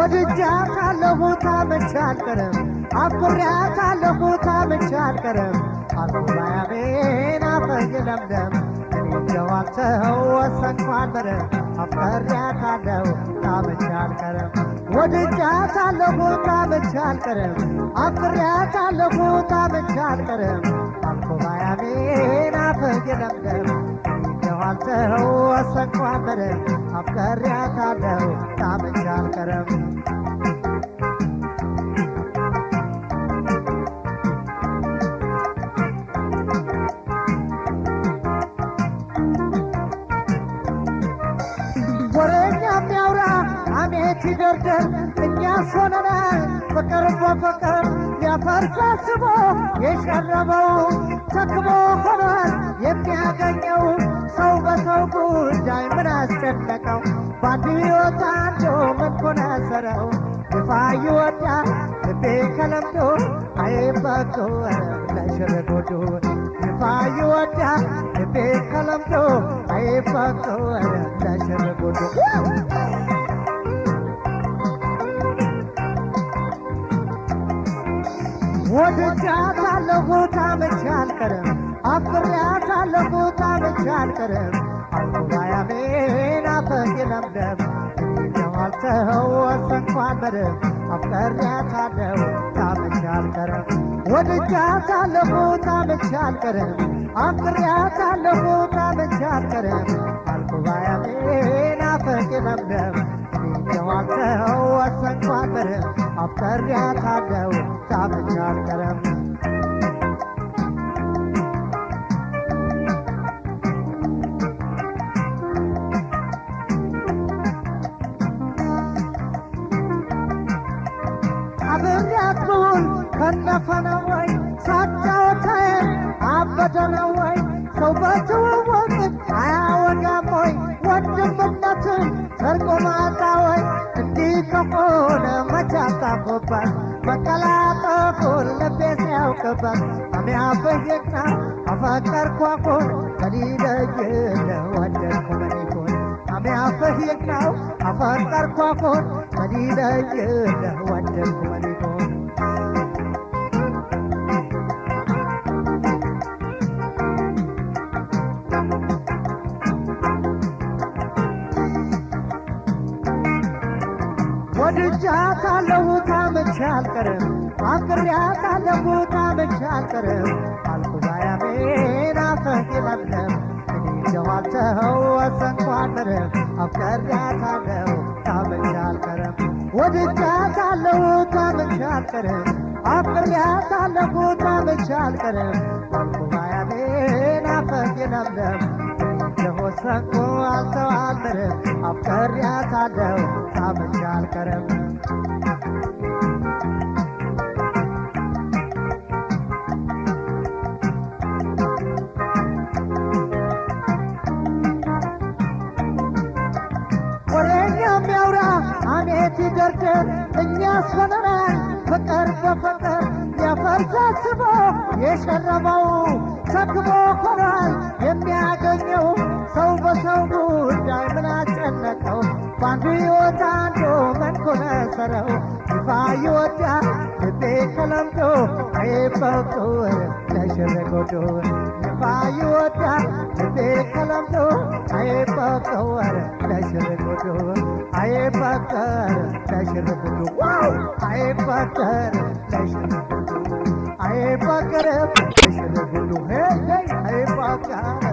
ወድጃታለሁ ታምቼ አልቀርም አፍቅሬያታለሁ ታምቼ አልቀርም አልኩባያቤን አፈኝ ለምለም እኔ ወሰንኩ አልበረም አፍቅሬያታለሁ ታምቼ አልቀርም ወድጃታለሁ ታምቼ አልቀርም አፍቅሬያታለሁ ታምቼ አልቀርም አልኩባያቤን አፈኝ ለምለም ወሰንኩ አልበረም አፍቅሬያታለሁ ታምቼ አልቀርም ወሬኛ የሚያውራ አሜት ይደርደር እኛስ ሆነናል ፍቅር በፍቅር ሊያፈርስ አስቦ የሸረበው ተክቦ ሆኗል የሚያገኘው ሰው በሰው ጉዳይ ምን አስጨነቀው በአንድ ሕይወት አንዱ ምን ኮነሰረው ይፋ ይወዳ ልቤ ከለምዶ አይበቶ ለሽርጉዱ ይፋ ይወዳ ልቤ ከለምዶ አይበቶ ለሽርጉዱ ወድጃታለሁ ታምቼ አልቀርም አፍቅሬያታለሁ ታምቼ አልቀርም አልኩባያቤን አፈኝ ለምለም ወሰንኩ አልበረም አፍቅሬያታለሁ ታምቼ አልቀርም ወድጃታለሁ ታምቼ አልቀርም አፍቅሬያታለሁ ታምቼ አልቀርም አልኩባያቤን አፈኝ ለምለም ወሰንኩ አልበረም አፍቅሬያታለሁ ታምቼ አልቀርም አብሬያት ብውል ከነፈነ ወይ ሳጫወታዬን አበደ ነው ወይ ሰው በትውውቅ አያወጋም ወይ ወንድምነትን ሰርቆ ማጣ ወይ እንዲህ ከሆነ መቼ አጣፎባት መቀላጠፉን ልቤ ሲያውቅበት አሚያፈየቅና አፈቀርኳኮን ከሊለይለ ወደድኩ መኒኮን አሚያፈየቅናው አፈቀርኳኮን ከሊለይለ ወደድኩ መኒኮን ወድጃታለሁ ታምቼ አልቀርም አፍቅሬያታለሁ ታምቼ አልቀርም አልኩባያቤን አፈኝ ለምለም እኔ ወሰንኩ አልበረም አፍቅሬያታለሁ ታምቼ አልቀርም ወድጃታለሁ ታምቼ አልቀርም አፍቅሬያታለሁ ታምቼ አልቀርም አልኩባያቤን አፈኝ ለምለም ወሰንኩ አልበረም አፍቅሬያታለሁ ታምቼ አልቀርም ወሬኛ የሚያውራ አሜት ይደርደር እኛስ ሆነናል ፍቅር በፍቅር ሊያፈርስ አስቦ የሸረበው ተክቦ ሆኗል የሚያገኘው ሰው በሰው ጉዳይ ምን አስጨነቀው በአንዱ ሕይወት አንዱ ምን ኮነሰረው ይፋ ይወዳ ልቤ ከለምዶ አይበቶ ለሽርጉዱ ይፋ ይወዳ ልቤ ከለምዶ አይበቶ ለሽርጉዱ አይበቀር ለሽርጉዱ አይበቀር ለሽርጉዱ አይበቀር ለሽርጉዱ ሄይ አይበቀር